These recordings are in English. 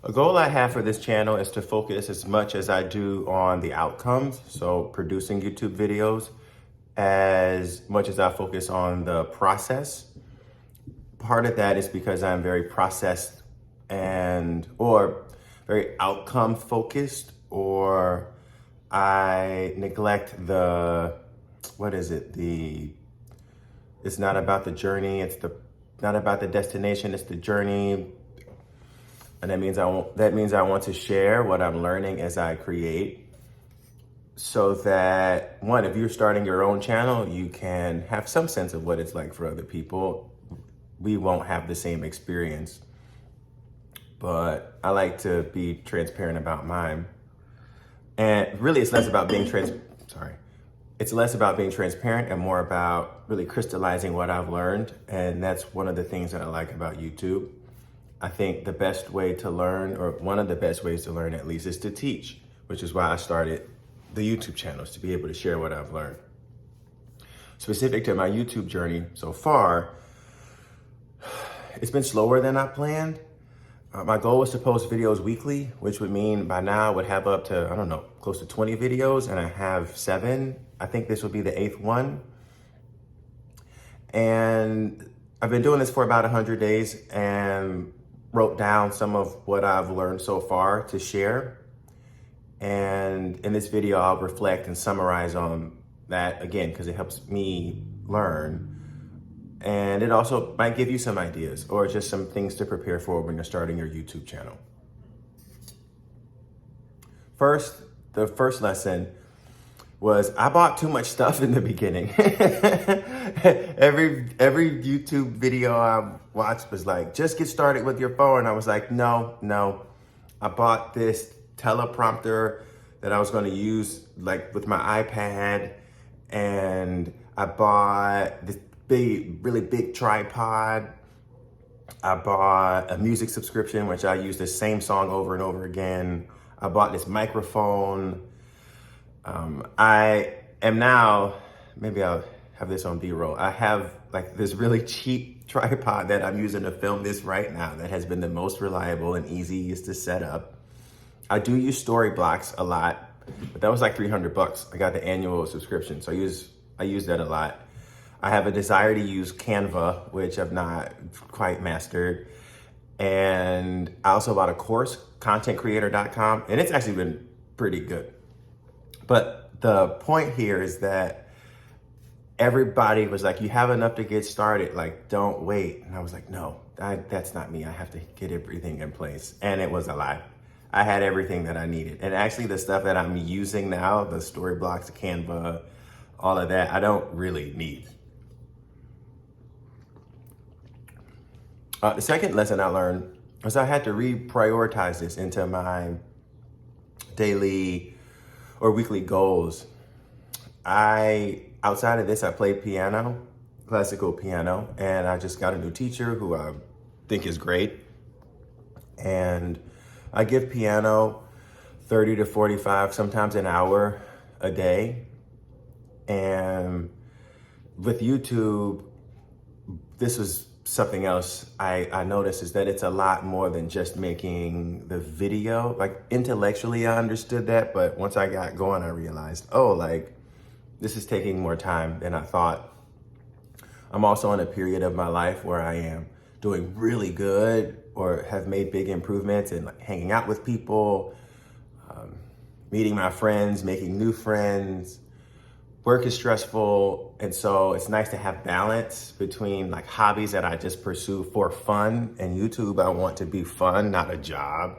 A goal I have for this channel is to focus as much as I do on the outcomes, so producing YouTube videos, as much as I focus on the process. Part of that is because I'm very process or very outcome focused, or I neglect it's not about the journey, not about the destination, it's the journey. And that means I want to share what I'm learning as I create, so that one, if you're starting your own channel, you can have some sense of what it's like for other people. We won't have the same experience, but I like to be transparent about mine. And really, it's less about being It's less about being transparent and more about really crystallizing what I've learned. And that's one of the things that I like about YouTube. I think the best way to learn, or one of the best ways to learn at least, is to teach, which is why I started the YouTube channels, to be able to share what I've learned. Specific to my YouTube journey so far, it's been slower than I planned. My goal was to post videos weekly, which would mean by now I would have up to, I don't know, close to 20 videos, and I have 7. I think this will be the 8th one. And I've been doing this for about 100 days and wrote down some of what I've learned so far to share. And in this video, I'll reflect and summarize on that again, because it helps me learn. And it also might give you some ideas or just some things to prepare for when you're starting your YouTube channel. The first lesson was I bought too much stuff in the beginning. Every YouTube video I watched was like, just get started with your phone. I was like, no. I bought this teleprompter that I was going to use like with my iPad, and I bought this really big tripod. I bought a music subscription, which I use the same song over and over again. I bought this microphone. I am now, maybe I'll have this on B-roll. I have like this really cheap tripod that I'm using to film this right now that has been the most reliable and easiest to set up. I do use Storyblocks a lot, but that was like $300. I got the annual subscription, so I use that a lot. I have a desire to use Canva, which I've not quite mastered. And I also bought a course, contentcreator.com, and it's actually been pretty good. But the point here is that everybody was like, you have enough to get started, like, don't wait. And I was like, no, that's not me. I have to get everything in place. And it was a lie. I had everything that I needed. And actually the stuff that I'm using now, the Storyblocks, Canva, all of that, I don't really need. The second lesson I learned was I had to reprioritize this into my daily or weekly goals. Outside of this, I play piano, classical piano, and I just got a new teacher who I think is great. And I give piano 30 to 45, sometimes an hour a day. And with YouTube, this was something else I noticed, is that it's a lot more than just making the video. Like intellectually, I understood that, but once I got going, I realized, oh, like this is taking more time than I thought. I'm also in a period of my life where I am doing really good or have made big improvements in like hanging out with people, meeting my friends, making new friends. Work is stressful, and so it's nice to have balance between like hobbies that I just pursue for fun, and YouTube I want to be fun, not a job.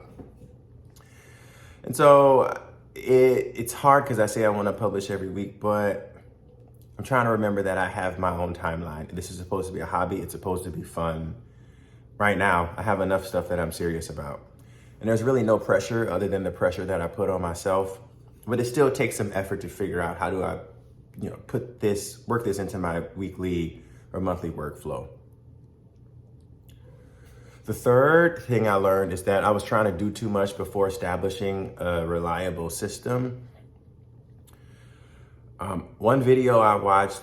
And so it's hard because I say I want to publish every week, but I'm trying to remember that I have my own timeline. This is supposed to be a hobby. It's supposed to be fun. Right now, I have enough stuff that I'm serious about. And there's really no pressure other than the pressure that I put on myself, but it still takes some effort to figure out how do I work this into my weekly or monthly workflow. The third thing I learned is that I was trying to do too much before establishing a reliable system. One video I watched,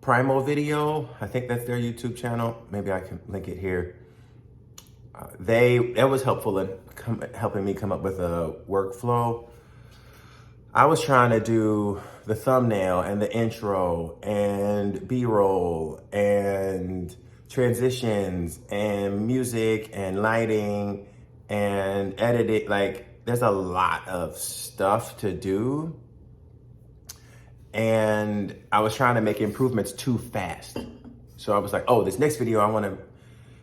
Primal Video, I think that's their YouTube channel. Maybe I can link it here. That was helpful in helping me come up with a workflow. I was trying to do the thumbnail and the intro and B-roll and transitions and music and lighting and edit it. Like, there's a lot of stuff to do. And I was trying to make improvements too fast. So I was like, oh, this next video, I want to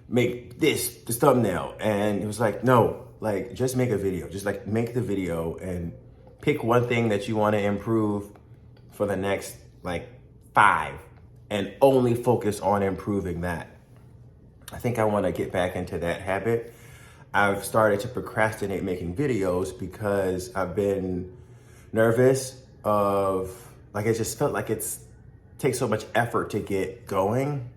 make this thumbnail. And it was like, no, like, just make a video. Just like make the video and pick one thing that you want to improve for the next like 5 and only focus on improving that. I think I want to get back into that habit. I've started to procrastinate making videos because I've been nervous of, like, it just felt like takes so much effort to get going.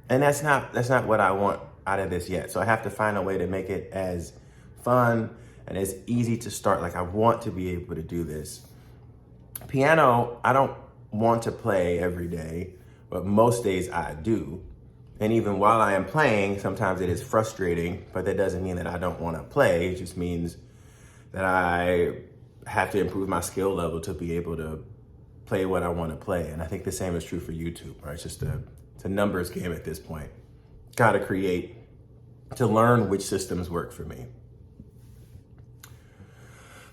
And that's not what I want out of this yet. So I have to find a way to make it as fun and as easy to start. Like, I want to be able to do this. Piano, I don't want to play every day, but most days I do. And even while I am playing, sometimes it is frustrating, but that doesn't mean that I don't want to play. It just means that I have to improve my skill level to be able to play what I want to play. And I think the same is true for YouTube, right? It's just it's a numbers game at this point. Got to create to learn which systems work for me.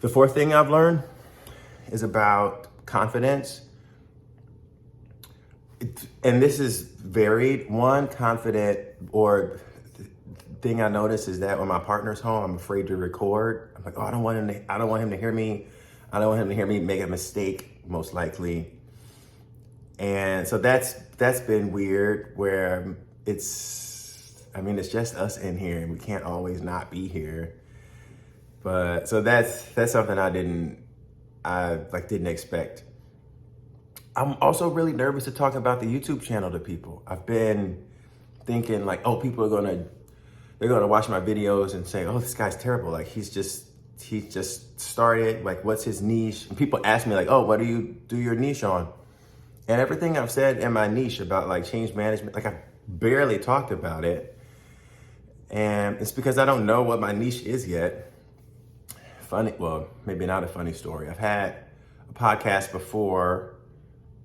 The fourth thing I've learned is about confidence. And this is varied. One confident or thing I notice is that when my partner's home, I'm afraid to record. I'm like, oh, I don't want him to hear me. I don't want him to hear me make a mistake, most likely. And so that's been weird, where it's just us in here and we can't always not be here. But so that's something I didn't expect. I'm also really nervous to talk about the YouTube channel to people. I've been thinking like, oh, people are they're gonna watch my videos and say, oh, this guy's terrible. Like, he just started, like, what's his niche? And people ask me like, oh, what do you do your niche on? And everything I've said in my niche about like change management, like, I've barely talked about it. And it's because I don't know what my niche is yet. Funny, well, maybe not a funny story. I've had a podcast before,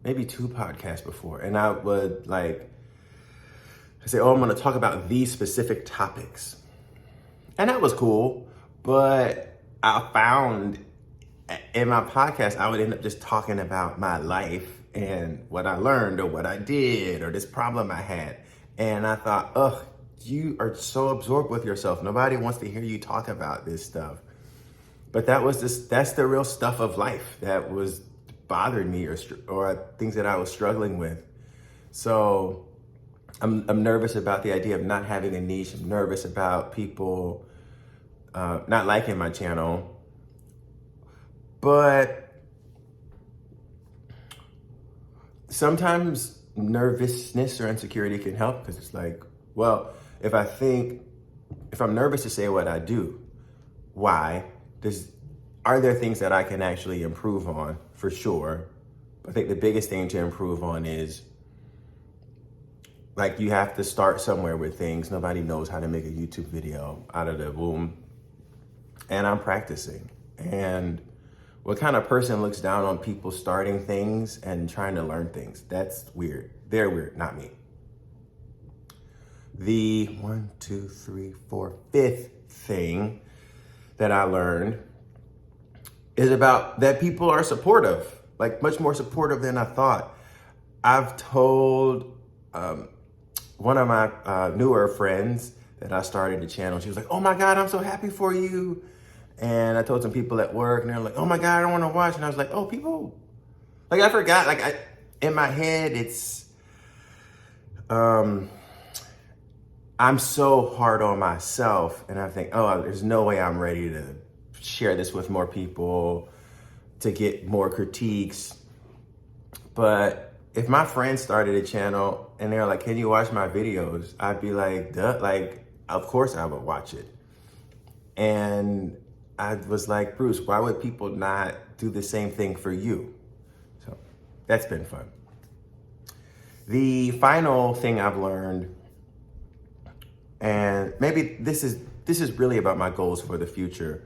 maybe 2 podcasts before, and I would say, oh, I'm gonna talk about these specific topics. And that was cool, but I found in my podcast, I would end up just talking about my life and what I learned or what I did or this problem I had. And I thought, ugh, you are so absorbed with yourself. Nobody wants to hear you talk about this stuff. But that's the real stuff of life that was bothering me or things that I was struggling with. So I'm nervous about the idea of not having a niche. I'm nervous about people not liking my channel. But sometimes nervousness or insecurity can help, because it's like, well, if I'm nervous to say what I do, why? Are there things that I can actually improve on? For sure. I think the biggest thing to improve on is, like, you have to start somewhere with things. Nobody knows how to make a YouTube video out of the womb. And I'm practicing. And what kind of person looks down on people starting things and trying to learn things? That's weird. They're weird, not me. The 5th thing that I learned is about that people are supportive, like much more supportive than I thought. I've told one of my newer friends that I started the channel. She was like, oh my God, I'm so happy for you. And I told some people at work and they're like, oh my God, I don't want to watch. And I was like, oh, people, like, I forgot, like, in my head, it's, I'm so hard on myself, and I think, oh, there's no way I'm ready to share this with more people, to get more critiques. But if my friends started a channel and they're like, can you watch my videos? I'd be like, duh, like, of course I would watch it. And I was like, Bruce, why would people not do the same thing for you? So that's been fun. The final thing I've learned, and maybe this is this is really about my goals for the future.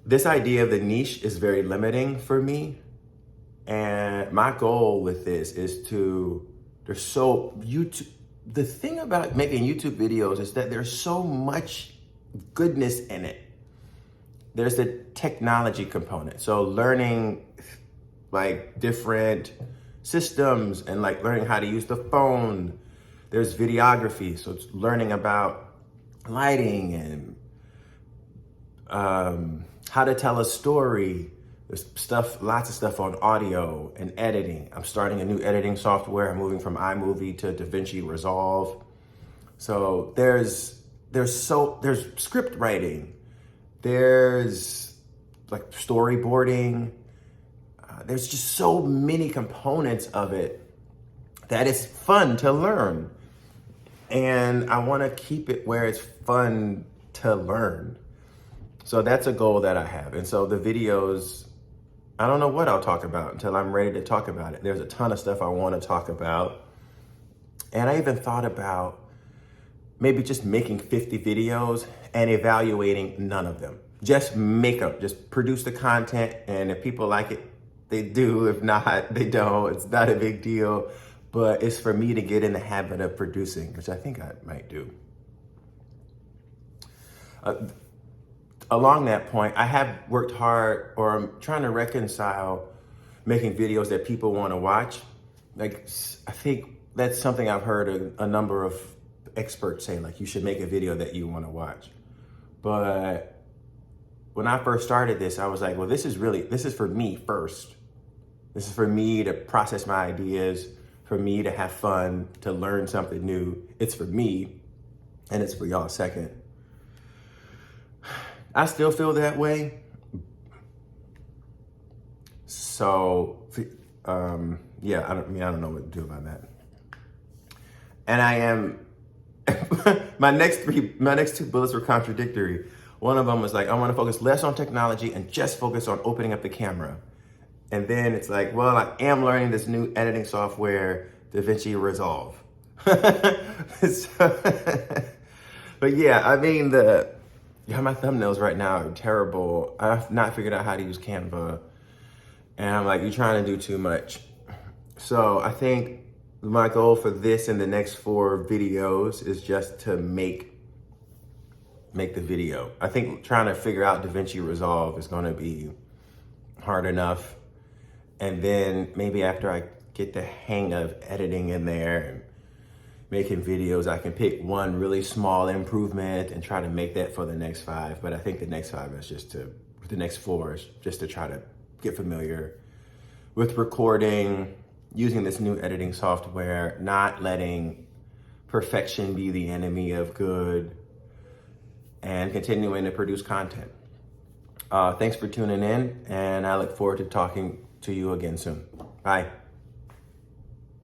This idea of the niche is very limiting for me. And my goal with this is the thing about making YouTube videos is that there's so much goodness in it. There's the technology component. So learning like different systems and like learning how to use the phone. There's videography. So it's learning about lighting and how to tell a story. There's lots of stuff on audio and editing. I'm starting a new editing software. I'm moving from iMovie to DaVinci Resolve. So there's script writing. There's like storyboarding. There's just so many components of it that it's fun to learn. And I want to keep it where it's fun to learn. So that's a goal that I have. And so the videos, I don't know what I'll talk about until I'm ready to talk about it. There's a ton of stuff I want to talk about. And I even thought about maybe just making 50 videos and evaluating none of them. Just make them, just produce the content. And if people like it, they do. If not, they don't. It's not a big deal. But it's for me to get in the habit of producing, which I think I might do. Along that point, I have worked hard, or I'm trying to reconcile making videos that people want to watch. Like, I think that's something I've heard a number of experts say, like, you should make a video that you want to watch. But when I first started this, I was like, well, this is for me first. This is for me to process my ideas, for me to have fun, to learn something new. It's for me, and it's for y'all second. I still feel that way. So, yeah, I don't know what to do about that. And I am, my next two bullets were contradictory. One of them was like, I want to focus less on technology and just focus on opening up the camera. And then it's like, well, I am learning this new editing software, DaVinci Resolve. But yeah, I mean, my thumbnails right now are terrible. I've not figured out how to use Canva. And I'm like, you're trying to do too much. So I think my goal for this and the next 4 videos is just to make the video. I think trying to figure out DaVinci Resolve is gonna be hard enough. And then maybe after I get the hang of editing in there and making videos, I can pick one really small improvement and try to make that for the next 5. But I think the next 4 is just to try to get familiar with recording, using this new editing software, not letting perfection be the enemy of good, and continuing to produce content. Thanks for tuning in, and I look forward to talking to you again soon. Bye.